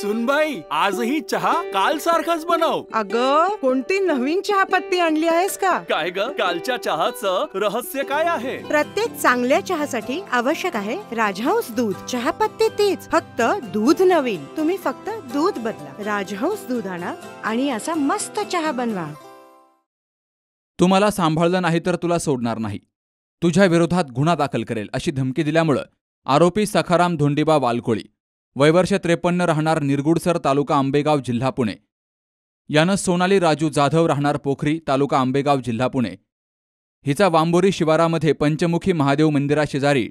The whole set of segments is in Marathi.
सुनबाई, आजही चहा काल सारखाच बनव. अगं, कोणती नवीन चहापत्ती आणली आहेस का? काय ग, कालच्या चहाचं रहस्य काय आहे? प्रत्येक चांगल्या चहासाठी आवश्यक आहे राजहंस दूध. चहापत्ती तीच, फक्त दूध नवीन. तुम्ही फक्त दूध बदला. राजहंस दूध आणा आणि असा मस्त चहा बनवा. तुम्हाला सांभाळलं नाही तर तुला सोडणार नाही, तुझ्या विरोधात गुन्हा दाखल करेल अशी धमकी दिल्यामुळं आरोपी सखाराम धोंडीबा वालकोळी, वयवर्ष 53, राहणार निरगुडसर, तालुका आंबेगाव, जिल्हा पुणे, यानं सोनाली राजू जाधव, राहणार पोखरी, तालुका आंबेगाव, जिल्हा पुणे, हिचा वांबोरी शिवारामध्ये पंचमुखी महादेव मंदिराशेजारी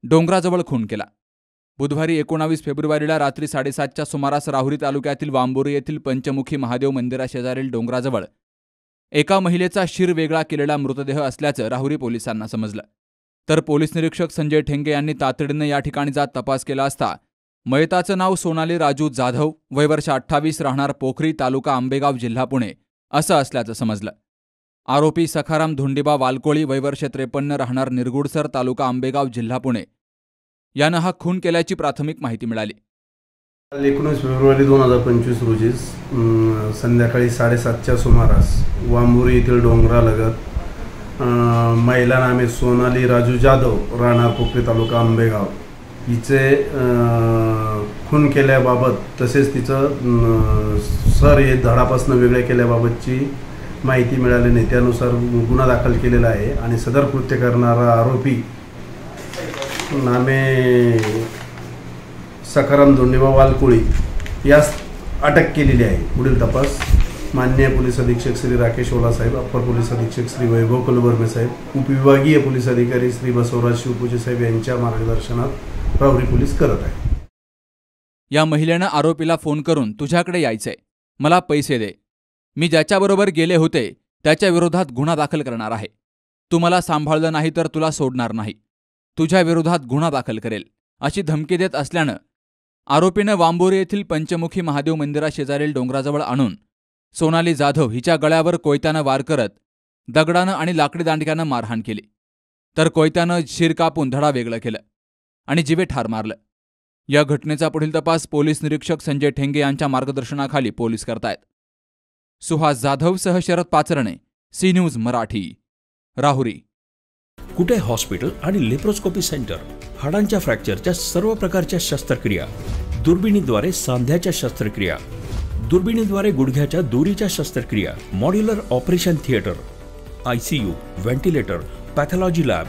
डोंगराजवळ खून केला. बुधवारी 19 फेब्रुवारीला रात्री 7:30च्या सुमारास राहुरी तालुक्यातील वांबोरी येथील पंचमुखी महादेव मंदिराशेजारील डोंगराजवळ एका महिलेचा शिर वेगळा केलेला मृतदेह असल्याचं राहुरी पोलिसांना समजलं. तर पोलीस निरीक्षक संजय ठेंगे यांनी तातडीनं या ठिकाणी जात तपास केला असता मयताचं नाव सोनाली राजू जाधव, वयवर्ष 28, राहणार पोखरी, तालुका आंबेगाव, जिल्हा पुणे असं असल्याचं समजलं. आरोपी सखाराम धोंडीबा वालकोळी, वयवर्ष 53, राहणार निरगुडसर, तालुका आंबेगाव, जिल्हा पुणे यानं हा खून केल्याची प्राथमिक माहिती मिळाली. 19 फेब्रुवारी 2025 रोजी संध्याकाळी 7:30च्या सुमारास वांबोरी येथील डोंगरालगत महिला नामे सोनाली राजू जाधव, राहणार पोखरी, तालुका आंबेगाव हिचे खून केल्याबाबत तसेच तिचं सर हे धडापासून वेगळे केल्याबाबतची माहिती मिळाली नाही. त्यानुसार गुन्हा दाखल केलेला आहे आणि सदर कृत्य करणारा आरोपी नामे सखाराम धोंडीबा वालकोळी यास अटक केलेली आहे. पुढील तपास माननीय पोलीस अधीक्षक श्री राकेश ओला साहेब, अप्पर पोलीस अधीक्षक श्री वैभव कुलवर्मे साहेब, उपविभागीय पोलीस अधिकारी श्री बसवराज शिवपूजे साहेब यांच्या मार्गदर्शनात राहुरी पोलीस करत आहे. या महिलेनं आरोपीला फोन करून तुझ्याकडे यायचंय, मला पैसे दे, मी ज्याच्याबरोबर गेले होते त्याच्या विरोधात गुन्हा दाखल करणार आहे, तू मला सांभाळलं नाही तर तुला सोडणार नाही, तुझ्या विरोधात गुन्हा दाखल करेल अशी धमकी देत असल्यानं आरोपीनं वांबोरी येथील पंचमुखी महादेव मंदिराशेजारील डोंगराजवळ आणून सोनाली जाधव हिच्या गळ्यावर कोयत्यानं वार करत दगडानं आणि लाकडी दांडक्यानं मारहाण केली. तर कोयत्यानं शिर कापून धडा वेगळं केलं आणि जिवे ठार मारलं. या घटनेचा पुढील तपास पोलीस निरीक्षक संजय ठेंगे यांच्या मार्गदर्शनाखाली पोलीस करतायत. सुहास जाधवसह Sharad Pacharne, C news Marathi, Rahuri. Kute hospital आणि लेप्रोस्कोपी सेंटर, हाडांच्या फ्रॅक्चरच्या सर्व प्रकारच्या शस्त्रक्रिया, दुर्बिणीद्वारे सांध्याच्या शस्त्रक्रिया, दुर्बिणीद्वारे गुडघ्याच्या दोरीच्या शस्त्रक्रिया, modular operation theatre, ICU, ventilator, pathology lab,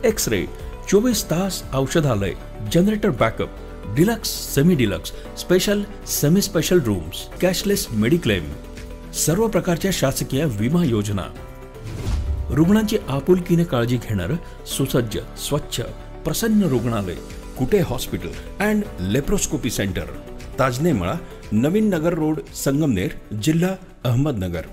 X-ray, 24 तास औषधालय, generator backup, deluxe, semi deluxe, special, semi special rooms, cashless mediclaim, सर्व प्रकारच्या शासकीय विमा योजना, रुग्णांची आपुलकीने काळजी घेणारं सुसज्ज, स्वच्छ, प्रसन्न रुग्णालय, Kute hospital and laparoscopy centre, Tajane मळा, नवीन नगर रोड, संगमनेर, जिल्हा अहमदनगर.